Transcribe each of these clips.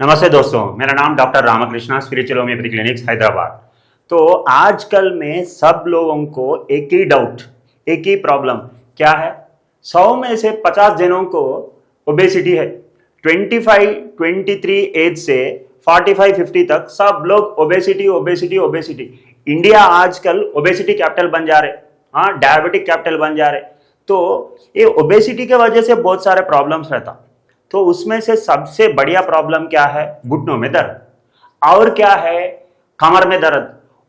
नमस्ते दोस्तों, मेरा नाम doctor Ramakrishna, spiritual homeopathy clinics Hyderabad. तो आजकल में सब लोगों को एक ही डाउट, एक ही प्रॉब्लम क्या है? 100 में से 50 जनों को ओबेसिटी है। 25 23 एज से 45 50 तक सब लोग ओबेसिटी ओबेसिटी ओबेसिटी। इंडिया आजकल ओबेसिटी कैपिटल बन जा रहे, हाँ, डायबिटिक कैपिटल बन जा रहे। तो ये ओबेसिटी के वजह से बहुत सारे प्रॉब्लम्स रहता। तो उसमें से सबसे बढ़िया प्रॉब्लम क्या है? घुटनों में दर्द। और क्या है? कमर में दर्द।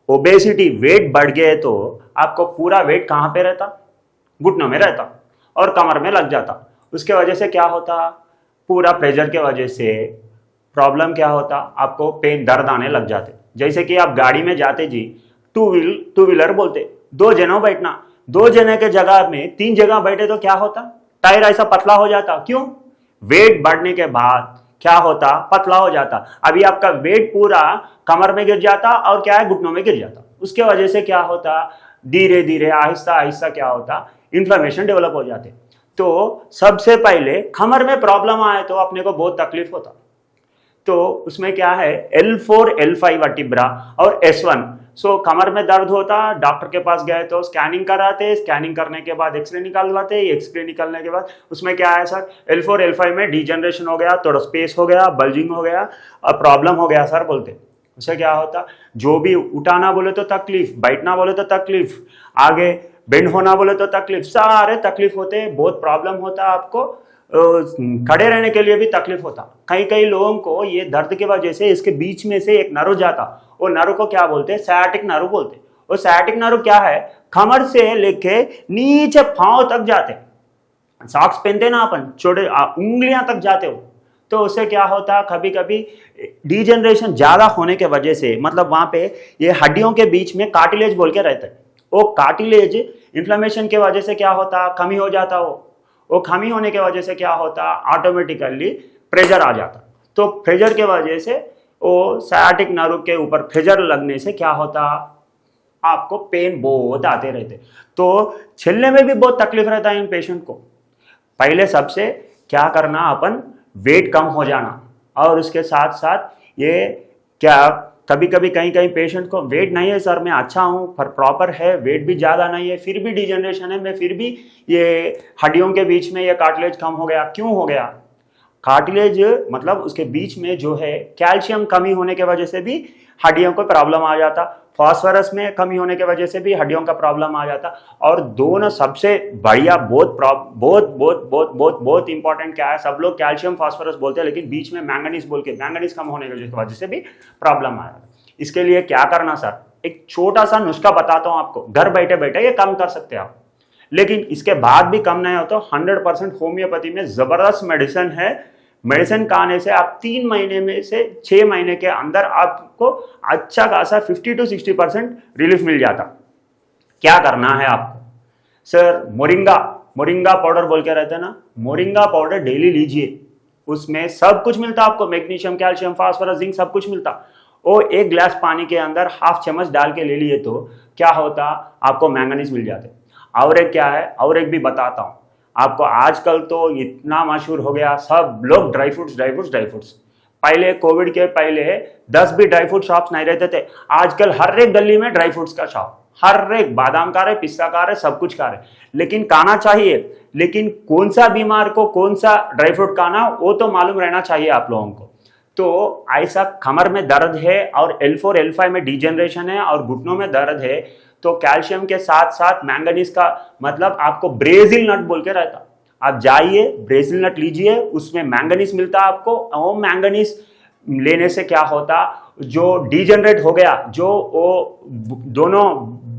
ओबेसिटी, वेट बढ़ गए तो आपको पूरा वेट कहां पे रहता? घुटनों में रहता और कमर में लग जाता। उसके वजह से क्या होता? पूरा प्रेशर के वजह से प्रॉब्लम क्या होता? आपको पेन, दर्द आने लग जाते। जैसे कि आप गाड़ी में जाते जी, टू व्हीलर बोलते, 2 जनों बैठना, 2 जने के जगह में 3 जगह बैठे तो क्या होता? टायर ऐसा पतला हो जाता। क्यों? वेट बढ़ने के बाद क्या होता? पतला हो जाता। अभी आपका वेट पूरा कमर में गिर जाता और क्या है? घुटनों में गिर जाता। उसके वजह से क्या होता? धीरे धीरे आहिस्ता आहिस्ता क्या होता? इन्फ्लेमेशन डेवलप हो जाते। तो सबसे पहले कमर में प्रॉब्लम आए तो अपने को बहुत तकलीफ होता। तो उसमें क्या है? L4 L5 वर्टिब्रा और S1। सो कमर में दर्द होता, डॉक्टर के पास गए तो स्कैनिंग कराते, स्कैनिंग करने के बाद एक्सरे निकालवाते, एक्सरे निकालने के बाद उसमें क्या है सर? L4 L5 में डिजनरेशन हो गया, थोड़ा स्पेस हो गया, बल्जिंग हो गया और प्रॉब्लम हो गया सर बोलते। उससे क्या होता? जो भी उठाना बोले तो तकलीफ, बैठना बोले तो तकलीफ, आगे बेंड होना बोले तो तकलीफ, सारे तकलीफ होते, बहुत प्रॉब्लम होता आपको। खड़े रहने के लिए भी तकलीफ होता। कई कई लोगों को ये दर्द की वजह से इसके बीच में से एक नर्व जाता, वो नर्व को क्या बोलते हैं? सयाटिक नर्व बोलते। वो सयाटिक नर्व क्या है? कमर से लेके नीचे पांव तक जाते। सॉक्स पहनते ना अपन, छोटे उंगलियां तक जाते हो। तो उससे क्या होता? कभी कभी डिजेनरेशन ज्यादा होने के वजह से, मतलब वहां पे ये हड्डियों के बीच में कार्टिलेज बोल के रहते हैं, वो कार्टिलेज इन्फ्लेमेशन के वजह से क्या होता? कमी हो जाता। वो खामी होने की वजह से क्या होता? ऑटोमेटिकली प्रेशर आ जाता। तो प्रेशर के वजह से वो सयाटिक नर्व के ऊपर प्रेशर लगने से क्या होता? आपको पेन बहुत आते रहते। तो छिलने में भी बहुत तकलीफ रहता है इन पेशेंट को। पहले सबसे क्या करना? अपन वेट कम हो जाना, और उसके साथ साथ ये क्या, कभी कभी कहीं कहीं पेशेंट को वेट नहीं है सर, मैं अच्छा हूं, पर प्रॉपर है, वेट भी ज्यादा नहीं है, फिर भी डिजेनरेशन है, मैं फिर भी ये हड्डियों के बीच में ये कार्टिलेज कम हो गया। क्यों हो गया? कार्टिलेज मतलब उसके बीच में जो है कैल्शियम कमी होने के वजह से भी हड्डियों को प्रॉब्लम आ जाता, फास्फोरस में कमी होने की वजह से भी हड्डियों का प्रॉब्लम आ जाता। और दोनों सबसे बढ़िया, बहुत बहुत बहुत बहुत बहुत बहुत इंपॉर्टेंट क्या है? सब लोग कैल्शियम फास्फोरस बोलते हैं, लेकिन बीच में मैंगनीज बोल के, मैंगनीज कम होने की वजह से भी प्रॉब्लम आया। इसके लिए क्या करना सर? एक छोटा सा नुस्खा बताता हूं आपको, घर बैठे बैठे ये कम कर सकते हैं आप। लेकिन इसके बाद भी कम नहीं होता, 100% होम्योपैथी में जबरदस्त मेडिसिन है। मेडिसिन खाने से आप 3 महीने में से 6 महीने के अंदर आपको अच्छा खासा 50 to 60% रिलीफ मिल जाता। क्या करना है आपको? सर, मोरिंगा पाउडर बोल के रहते हैं ना, मोरिंगा पाउडर डेली लीजिए। उसमें सब कुछ मिलता आपको, मैग्नीशियम, कैल्शियम, फास्फोरस, जिंक, सब कुछ मिलता। वो 1 गिलास पानी के अंदर ½ चम्मच डाल के ले लिए तो क्या होता? आपको मैंगनीज मिल जाते। और एक क्या है? और एक भी बताता हूं आपको। आजकल तो इतना मशहूर हो गया, सब लोग ड्राई फ्रूट्स। पहले कोविड के पहले 10 भी ड्राई फ्रूट शॉप्स नहीं रहते थे। आजकल हर एक गली में ड्राई फ्रूट्स का शॉप, हर एक बादाम का रहे, पिस्ता का रहे, सब कुछ खा रहे। लेकिन खाना चाहिए, लेकिन कौन सा बीमार को कौन सा ड्राई फ्रूट खाना, वो तो मालूम रहना चाहिए आप लोगों को। तो ऐसा कमर में दर्द है और L4 L5 में डिजेनरेशन है और घुटनों में दर्द है, तो कैल्शियम के साथ साथ मैंगनीज का, मतलब आपको ब्रेजिल नट बोल के रहता, आप जाइए ब्रेजिल नट लीजिए, उसमें मैंगनीज मिलता आपको। वो मैंगनीज लेने से क्या होता? जो डिजेनरेट हो गया, जो वो दोनों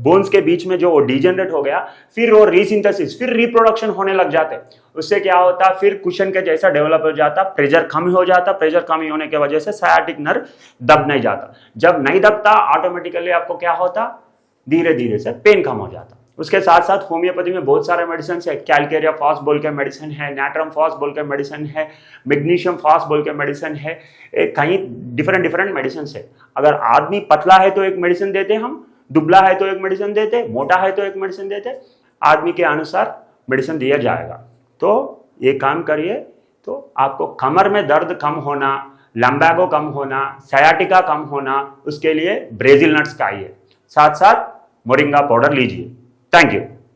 बोन्स के बीच में जो डिजेनरेट हो गया, फिर वो रीसिंथेसिस, फिर रिप्रोडक्शन होने लग जाते। उससे क्या होता? फिर कुशन के जैसा डेवलप हो जाता, प्रेशर कम हो जाता। प्रेशर कम होने की वजह से सयाटिक नर्व दब नहीं जाता। जब नहीं दबता, ऑटोमेटिकली आपको क्या होता? धीरे धीरे से पेन कम हो जाता। उसके साथ साथ होम्योपैथी में बहुत सारे मेडिसिन है। कैलकेरिया फास्ट बोल के मेडिसिन है, नैट्रम फास्ट बोल के मेडिसिन है, मैग्नीशियम फास्ट बोल के मेडिसिन है, कहीं डिफरेंट मेडिसिन है। अगर आदमी पतला है तो एक मेडिसिन देते हम, दुबला है तो एक मेडिसिन देते, मोटा है तो एक मेडिसिन देते, आदमी के अनुसार मेडिसिन दिया जाएगा। तो ये काम करिए तो आपको कमर में दर्द कम होना, लंबैगो कम होना, सयाटिका कम होना, उसके लिए ब्रेजिल नट्स खाइए, साथ साथ मोरिंगा पाउडर लीजिए। Thank you.